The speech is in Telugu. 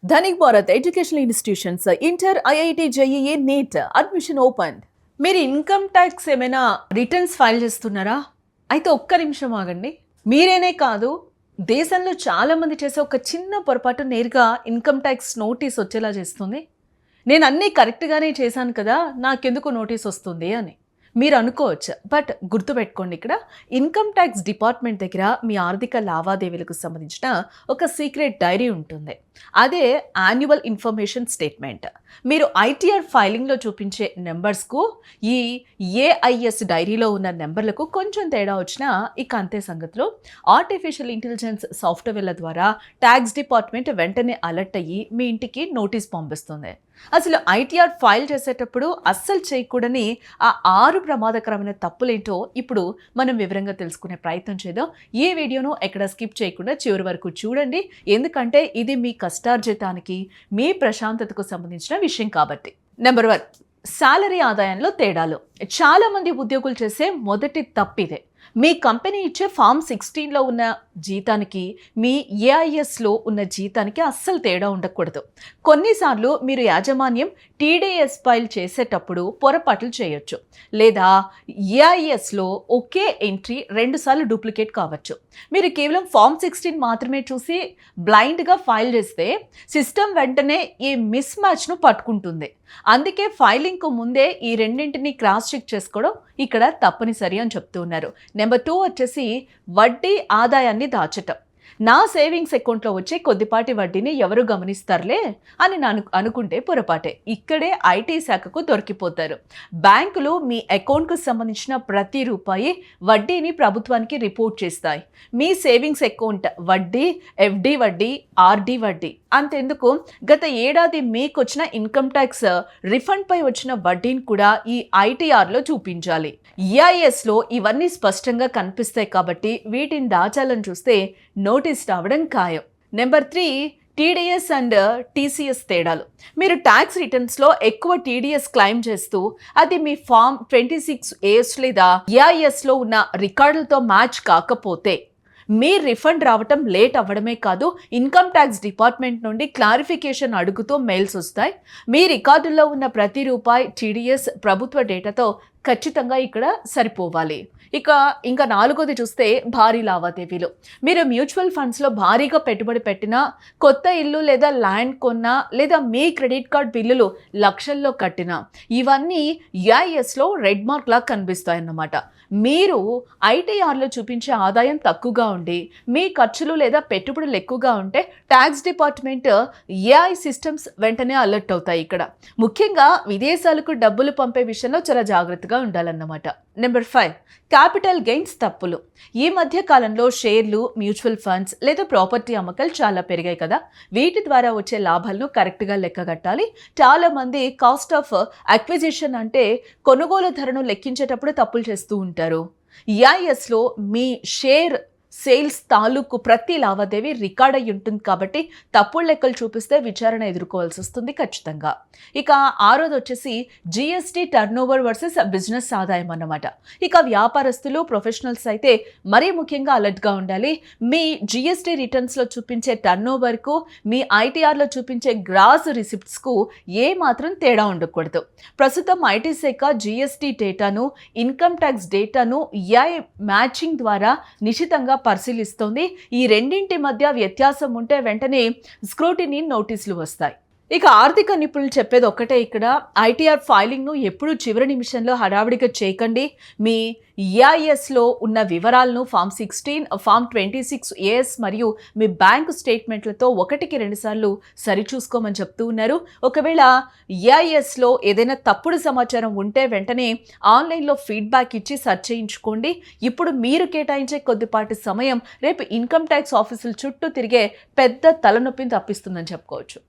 Dhanik Bharat educational institutions inter IIT JEE NEET admission open. మీరు ఇన్కమ్ ట్యాక్స్ ఏమైనా రిటర్న్స్ ఫైల్ చేస్తున్నారా? అయితే ఒక్క నిమిషం ఆగండి. మీరేనే కాదు, దేశంలో చాలా మంది చేసే ఒక చిన్న పొరపాటు నేరుగా ఇన్కమ్ ట్యాక్స్ నోటీస్ వచ్చేలా చేస్తుంది. నేను అన్నీ కరెక్ట్గానే చేశాను కదా, నాకెందుకు నోటీస్ వస్తుంది అని మీరు అనుకోవచ్చు. బట్ గుర్తుపెట్టుకోండి, ఇక్కడ ఇన్కమ్ ట్యాక్స్ డిపార్ట్మెంట్ దగ్గర మీ ఆర్థిక లావాదేవీలకు సంబంధించిన ఒక సీక్రెట్ డైరీ ఉంటుంది. అదే యాన్యువల్ ఇన్ఫర్మేషన్ స్టేట్మెంట్. మీరు ఐటీఆర్ ఫైలింగ్లో చూపించే నెంబర్స్కు ఈ ఏఐఎస్ డైరీలో ఉన్న నెంబర్లకు కొంచెం తేడా వచ్చినా ఇక అంతే సంగతిలో. ఆర్టిఫిషియల్ ఇంటెలిజెన్స్ సాఫ్ట్వేర్ల ద్వారా ట్యాక్స్ డిపార్ట్మెంట్ వెంటనే అలర్ట్ అయ్యి మీ ఇంటికి నోటీస్ పంపిస్తుంది. అసలు ఐటీఆర్ ఫైల్ చేసేటప్పుడు అస్సలు చేయకూడని ఆ 6 ప్రమాదకరమైన తప్పులేంటో ఇప్పుడు మనం వివరంగా తెలుసుకునే ప్రయత్నం చేద్దాం. ఈ వీడియోను ఎక్కడ స్కిప్ చేయకుండా చివరి వరకు చూడండి, ఎందుకంటే ఇది మీ కష్టార్జితానికి, మీ ప్రశాంతతకు సంబంధించిన విషయం కాబట్టి. నెంబర్ 1, శాలరీ ఆదాయంలో తేడాలు. చాలా మంది ఉద్యోగులు చేసే మొదటి తప్పిదే. మీ కంపెనీ ఇచ్చే ఫామ్ 16లో ఉన్న జీతానికి మీ ఏఐఎస్లో ఉన్న జీతానికి అస్సలు తేడా ఉండకూడదు. కొన్నిసార్లు మీరు యాజమాన్యం టీడీఎస్ ఫైల్ చేసేటప్పుడు పొరపాట్లు చేయొచ్చు, లేదా ఏఐఎస్లో ఒకే ఎంట్రీ 2 సార్లు డూప్లికేట్ కావచ్చు. మీరు కేవలం ఫామ్ 16 మాత్రమే చూసి బ్లైండ్గా ఫైల్ చేస్తే సిస్టమ్ వెంటనే ఈ మిస్ మ్యాచ్ను పట్టుకుంటుంది. అందుకే ఫైలింగ్కు ముందే ఈ రెండింటిని క్రాస్ చెక్ చేసుకోవడం ఇక్కడ తప్పనిసరి అని చెప్తూ ఉన్నారు. నెంబర్ 2 వచ్చేసి వడ్డీ ఆదాయాన్ని దాచటం. నా సేవింగ్స్ అకౌంట్లో వచ్చే కొద్దిపాటి వడ్డీని ఎవరు గమనిస్తారులే అని అనుకుంటే పొరపాటే. ఇక్కడే ఐటీ శాఖకు దొరికిపోతారు. బ్యాంకులు మీ అకౌంట్కు సంబంధించిన ప్రతి రూపాయి వడ్డీని ప్రభుత్వానికి రిపోర్ట్ చేస్తాయి. మీ సేవింగ్స్ అకౌంట్ వడ్డీ, ఎఫ్డి వడ్డీ, ఆర్డి వడ్డీ అంతెందుకు, గత ఏడాది మీకు వచ్చిన ఇన్కమ్ ట్యాక్స్ రిఫండ్ పై వచ్చిన వడ్డీని కూడా ఈ ఐటీఆర్లో చూపించాలి. ఈఐఎస్లో ఇవన్నీ స్పష్టంగా కనిపిస్తాయి కాబట్టి వీటిని దాచాలని చూస్తే నోటీస్ రావడం ఖాయం. నెంబర్ 3, టీడీఎస్ అండ్ టీసీఎస్ తేడాలు. మీరు ట్యాక్స్ రిటర్న్స్లో ఎక్కువ టీడీఎస్ క్లెయిమ్ చేస్తూ అది మీ ఫామ్ 26A లేదా ఈఐఎస్లో ఉన్న రికార్డులతో మ్యాచ్ కాకపోతే మీ రిఫండ్ రావటం లేట్ అవ్వడమే కాదు, ఇన్కమ్ ట్యాక్స్ డిపార్ట్మెంట్ నుండి క్లారిఫికేషన్ అడుగుతూ మెయిల్స్ వస్తాయి. మీ రికార్డుల్లో ఉన్న ప్రతి రూపాయి టీడీఎస్ ప్రభుత్వ డేటాతో ఖచ్చితంగా ఇక్కడ సరిపోవాలి. ఇంకా 4వది చూస్తే భారీ లావాదేవీలు. మీరు మ్యూచువల్ ఫండ్స్లో భారీగా పెట్టుబడి పెట్టినా, కొత్త ఇల్లు లేదా ల్యాండ్ కొన్నా, లేదా మీ క్రెడిట్ కార్డ్ బిల్లులు లక్షల్లో కట్టినా ఇవన్నీ ఈఐఎస్లో రెడ్ మార్క్ లా కనిపిస్తాయన్నమాట. మీరు ఐటీఆర్లో చూపించే ఆదాయం తక్కువగా ఉండి మీ ఖర్చులు లేదా పెట్టుబడులు ఎక్కువగా ఉంటే ట్యాక్స్ డిపార్ట్మెంట్ ఏఐ సిస్టమ్స్ వెంటనే అలర్ట్ అవుతాయి. ఇక్కడ ముఖ్యంగా విదేశాలకు డబ్బులు పంపే విషయంలో చాలా జాగ్రత్తగా ఉండాలన్నమాట. నెంబర్ 5, క్యాపిటల్ గెయిన్స్ తప్పులు. ఈ మధ్య కాలంలో షేర్లు, మ్యూచువల్ ఫండ్స్ లేదా ప్రాపర్టీ అమ్మకాలు చాలా పెరిగాయి కదా, వీటి ద్వారా వచ్చే లాభాలను కరెక్ట్గా లెక్కగట్టాలి. చాలా మంది కాస్ట్ ఆఫ్ అక్విజిషన్ అంటే కొనుగోలు ధరను లెక్కించేటప్పుడు తప్పులు చేస్తూ ఉంటారు. ఈఐఎస్లో మీ షేర్ సేల్స్ తాలూకు ప్రతి లావాదేవీ రికార్డ్ అయి ఉంటుంది కాబట్టి తప్పుడు లెక్కలు చూపిస్తే విచారణ ఎదుర్కోవాల్సి వస్తుంది ఖచ్చితంగా. 6వది వచ్చేసి జిఎస్టీ టర్నోవర్ వర్సెస్ బిజినెస్ ఆదాయం అన్నమాట. వ్యాపారస్తులు, ప్రొఫెషనల్స్ అయితే మరీ ముఖ్యంగా అలర్ట్గా ఉండాలి. మీ జిఎస్టీ రిటర్న్స్లో చూపించే టర్నోవర్కు మీ ఐటీఆర్లో చూపించే గ్రాస్ రిసిప్ట్స్కు ఏ మాత్రం తేడా ఉండకూడదు. ప్రస్తుతం ఐటీ శాఖ జిఎస్టీ డేటాను, ఇన్కమ్ ట్యాక్స్ డేటాను ఏఐ మ్యాచింగ్ ద్వారా నిశితంగా పరిశీలిస్తోంది. ఈ రెండింటి మధ్య వ్యత్యాసం ఉంటే వెంటనే స్క్రూటినీ నోటీసులు వస్తాయి. ఆర్థిక నిపుణులు చెప్పేది ఒక్కటే, ఇక్కడ ఐటీఆర్ ఫైలింగ్ను ఎప్పుడూ చివరి నిమిషంలో హడావిడిగా చేయకండి. మీ ఈఐఎస్లో ఉన్న వివరాలను ఫామ్ 16, ఫామ్ 26AS మరియు మీ బ్యాంకు స్టేట్మెంట్లతో 1కి 2 సార్లు సరిచూసుకోమని చెప్తూ ఉన్నారు. ఒకవేళ ఈఐఎస్లో ఏదైనా తప్పుడు సమాచారం ఉంటే వెంటనే ఆన్లైన్లో ఫీడ్బ్యాక్ ఇచ్చి సర్చ్ చేయించుకోండి. ఇప్పుడు మీరు కేటాయించే కొద్దిపాటి సమయం రేపు ఇన్కమ్ ట్యాక్స్ ఆఫీసుల చుట్టూ తిరిగే పెద్ద తలనొప్పిని తప్పిస్తుందని చెప్పుకోవచ్చు.